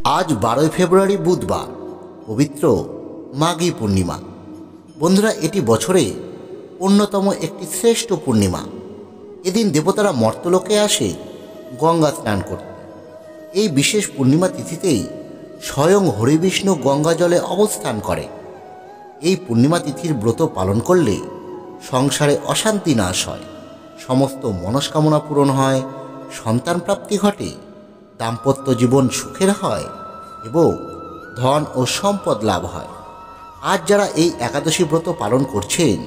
আজ 12 ফেব্রুয়ারি বুধবার, পবিত্র মাঘী পূর্ণিমা। বন্ধুরা, এটি বছরে অন্যতম একটি শ্রেষ্ঠ পূর্ণিমা। এদিন দেবতারা মর্তলোকে আসে গঙ্গা স্নান করতে। এই বিশেষ পূর্ণিমা তিথিতেই স্বয়ং হরিবিষ্ণু গঙ্গা জলে অবস্থান করে। এই পূর্ণিমা তিথির ব্রত পালন করলে সংসারে অশান্তি নাশ হয়, সমস্ত মনস্কামনা পূরণ হয়, সন্তান প্রাপ্তি ঘটে, দাম্পত্য জীবন সুখের হয় এবং ধন ও সম্পদ লাভ হয়। আজ যারা এই একাদশী ব্রত পালন করছেন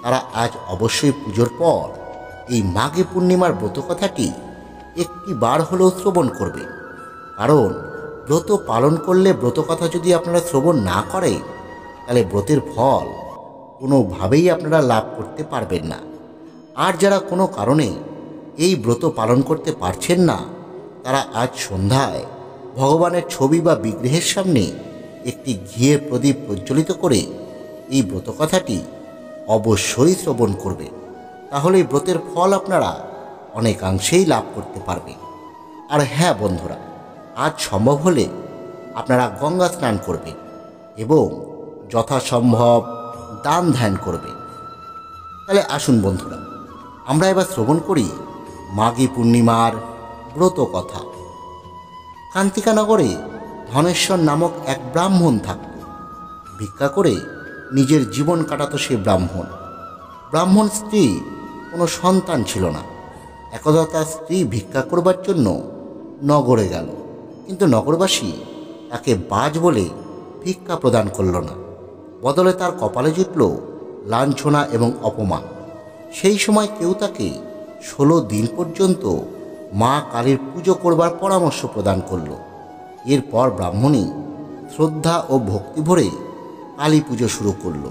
তারা আজ অবশ্যই পুজোর পর এই মাঘী পূর্ণিমার ব্রত কথাটি একটি বার হলেও শ্রবণ করবেন। কারণ ব্রত পালন করলে ব্রত কথা যদি আপনারা শ্রবণ না করেন তাহলে ব্রতের ফল কোনোভাবেই আপনারা লাভ করতে পারবেন না। আর যারা কোনো কারণে এই ব্রত পালন করতে পারছেন না তারা আজ সন্ধ্যায় ভগবানের ছবি বা বিগ্রহের সামনে একটি ঘিয়ের প্রদীপ প্রজ্বলিত করে এই ব্রত কথাটি অবশ্যই শ্রবণ করবে। তাহলে এই ব্রতের ফল আপনারা অনেকাংশেই লাভ করতে পারবেন। আর হ্যাঁ বন্ধুরা, আজ সম্ভব হলে আপনারা গঙ্গা স্নান করবেন এবং যথাসম্ভব দান ধ্যান করবেন। তাহলে আসুন বন্ধুরা, আমরা এবার শ্রবণ করি মাঘী পূর্ণিমার ব্রত কথা। কান্তিকানগরে ধনেশ্বর নামক এক ব্রাহ্মণ থাকত। ভিক্ষা করে নিজের জীবন কাটাত সে ব্রাহ্মণ স্ত্রী কোনো সন্তান ছিল না। একদা তার স্ত্রী ভিক্ষা করবার জন্য নগরে গেল, কিন্তু নগরবাসী তাকে বাজ বলে ভিক্ষা প্রদান করল না। বদলে তার কপালে জুটল লাঞ্ছনা এবং অপমান। সেই সময় কেউ তাকে 16 দিন পর্যন্ত মা কালীর পুজো করবার পরামর্শ প্রদান করল। এরপর ব্রাহ্মণী শ্রদ্ধা ও ভক্তি ভরে কালী পুজো শুরু করল।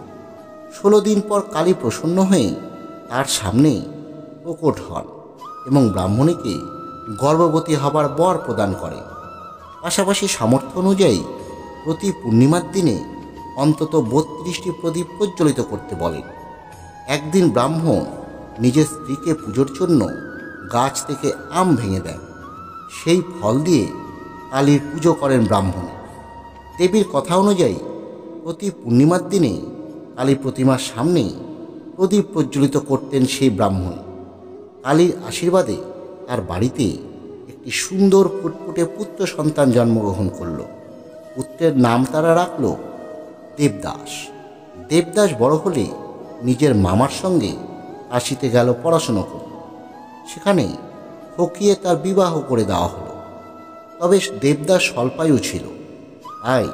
16 দিন পর কালী প্রসন্ন হয়ে তার সামনে প্রকট হন এবং ব্রাহ্মণীকে গর্ভবতী হবার বর প্রদান করেন। পাশাপাশি সামর্থ্য অনুযায়ী প্রতি পূর্ণিমার দিনে অন্তত 32টি প্রদীপ প্রজ্বলিত করতে বলেন। একদিন ব্রাহ্মণ নিজের স্ত্রীকে পুজোর জন্য গাছ থেকে আম ভেঙে দেন। সেই ফল দিয়ে কালীর পুজো করেন ব্রাহ্মণ। দেবীর কথা অনুযায়ী প্রতি পূর্ণিমার দিনে কালী প্রতিমার সামনে প্রদীপ প্রজ্বলিত করতেন সেই ব্রাহ্মণ। কালীর আশীর্বাদে তার বাড়িতে একটি সুন্দর ফুটফুটে পুত্র সন্তান জন্মগ্রহণ করল। পুত্রের নাম তারা রাখল দেবদাস। দেবদাস বড় হলে নিজের মামার সঙ্গে কাশিতে গেল পড়াশুনো করতে। সেখানে ঠকিয়ে তার বিবাহ করে দেওয়া হলো। তবে দেবদাস স্বল্পায়ু ছিল, তাই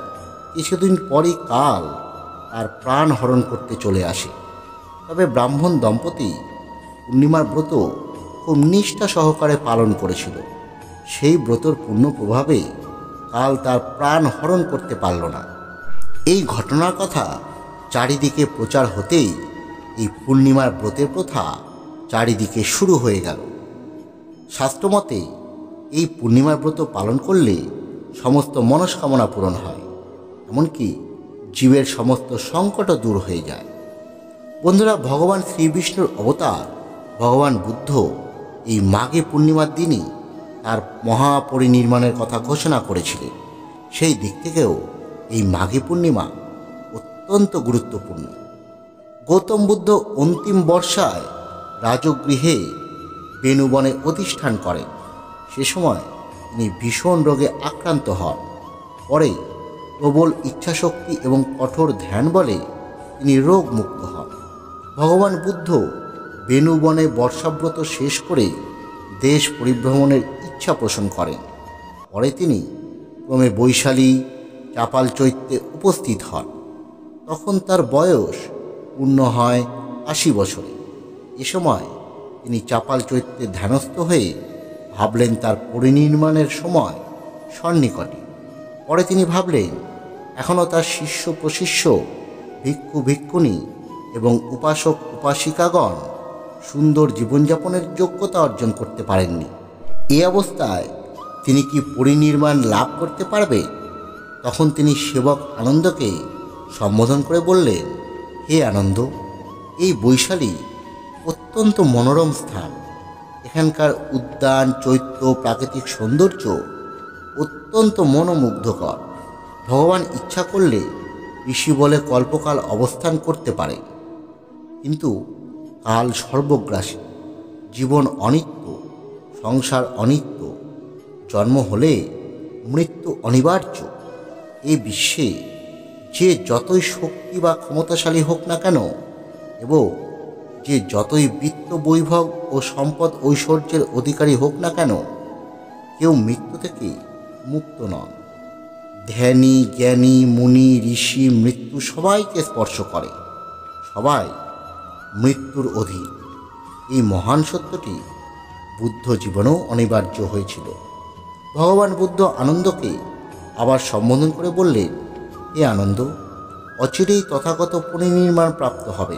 কিছুদিন পরই কাল তার প্রাণ হরণ করতে চলে আসে। তবে ব্রাহ্মণ দম্পতি পূর্ণিমার ব্রত খুব নিষ্ঠা সহকারে পালন করেছিল। সেই ব্রতর পূর্ণ প্রভাবে কাল তার প্রাণ হরণ করতে পারল না। এই ঘটনার কথা চারিদিকে প্রচার হতেই এই পূর্ণিমার ব্রতের প্রথা চারিদিকে শুরু হয়ে গেল। শাস্ত্রমতে এই পূর্ণিমার ব্রত পালন করলে সমস্ত মনস্কামনা পূরণ হয়, এমনকি জীবের সমস্ত সংকটও দূর হয়ে যায়। বন্ধুরা, ভগবান শ্রীবিষ্ণুর অবতার ভগবান বুদ্ধ এই মাঘী পূর্ণিমার দিনই তার মহাপরিনির্মাণের কথা ঘোষণা করেছিলেন। সেই দিক থেকেও এই মাঘী পূর্ণিমা অত্যন্ত গুরুত্বপূর্ণ। গৌতম বুদ্ধ অন্তিম বর্ষায় রাজগৃহে বেণুবনে অধিষ্ঠান করেন। সে সময় তিনি ভীষণ রোগে আক্রান্ত হন। পরে প্রবল ইচ্ছাশক্তি এবং কঠোর ধ্যান বলে তিনি রোগমুক্ত হন। ভগবান বুদ্ধ বেণুবনে বর্ষাব্রত শেষ করে দেশ পরিভ্রমণের ইচ্ছা পোষণ করেন। পরে তিনি ক্রমে বৈশালী চাপাল চৈত্যে উপস্থিত হন। তখন তার বয়স পূর্ণ হয় 80 বছরে। এ সময় তিনি চাপাল চৈত্যে ধ্যানস্থ হয়ে ভাবলেন তার পরিনির্মাণের সময় সন্নিকটে। পরে তিনি ভাবলেন এখনও তার শিষ্য প্রশিষ্য, ভিক্ষু ভিক্ষুণী এবং উপাসক উপাসিকাগণ সুন্দর জীবনযাপনের যোগ্যতা অর্জন করতে পারেননি। এই অবস্থায় তিনি কি পরিনির্মাণ লাভ করতে পারবে? তখন তিনি সেবক আনন্দকে সম্বোধন করে বললেন, হে আনন্দ, এই বৈশালী অত্যন্ত মনোরম স্থান। এখানকার উদ্যান, চৈত্য, প্রাকৃতিক সৌন্দর্য অত্যন্ত মনোমুগ্ধকর। ভগবান ইচ্ছা করলে ঋষি বলে কল্পকাল অবস্থান করতে পারে, কিন্তু কাল সর্বগ্রাসী। জীবন অনিত্য, সংসার অনিত্য, জন্ম হলে মৃত্যু অনিবার্য। এই বিশ্বে যে যতই শক্তি বা ক্ষমতাশালী হোক না কেন, এবং যে যতই বিত্ত বৈভব ও সম্পদ ঐশ্বর্যের অধিকারী হোক না কেন, কেউ মৃত্যু থেকে মুক্ত নন। ধ্যানী, জ্ঞানী, মুনি, ঋষি মৃত্যু সবাইকে স্পর্শ করে, সবাই মৃত্যুর অধীন। এই মহান সত্যটি বুদ্ধ জীবনেও অনিবার্য হয়েছিল। ভগবান বুদ্ধ আনন্দকে আবার সম্বোধন করে বললেন, হে আনন্দ, অচিরেই তথাগত পরিনির্মাণ প্রাপ্ত হবে।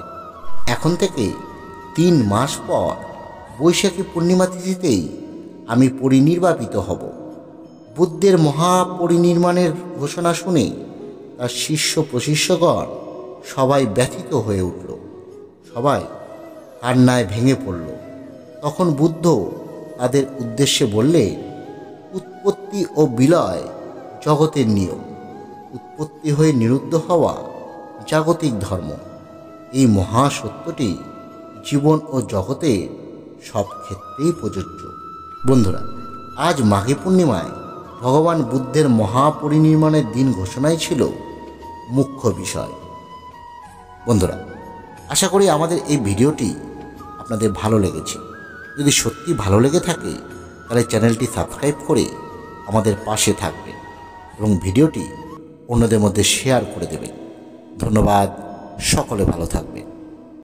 এখন থেকে 3 মাস পর বৈশাখী পূর্ণিমা তিথিতেই আমি পরিনির্বাপিত হব। বুদ্ধের মহাপরিনির্মাণের ঘোষণা শুনে তার শিষ্য প্রশিষ্যগণ সবাই ব্যথিত হয়ে উঠল, সবাই কান্নায় ভেঙে পড়ল। তখন বুদ্ধ তাদের উদ্দেশ্যে বললেন, উৎপত্তি ও বিলয় জগতের নিয়ম, উৎপত্তি হয়ে নিরুদ্ধ হওয়া জাগতিক ধর্ম। এই মহাসত্যটি জীবন ও জগতের সব ক্ষেত্রেই প্রযোজ্য। বন্ধুরা, আজ মাঘী পূর্ণিমায় ভগবান বুদ্ধের মহাপরিনির্মাণের দিন ঘোষণাই ছিল মুখ্য বিষয়। বন্ধুরা, আশা করি আমাদের এই ভিডিওটি আপনাদের ভালো লেগেছে। যদি সত্যি ভালো লেগে থাকে তাহলে চ্যানেলটি সাবস্ক্রাইব করে আমাদের পাশে থাকবেন এবং ভিডিওটি অন্যদের মধ্যে শেয়ার করে দেবেন। ধন্যবাদ, সকলে ভালো থাকবেন।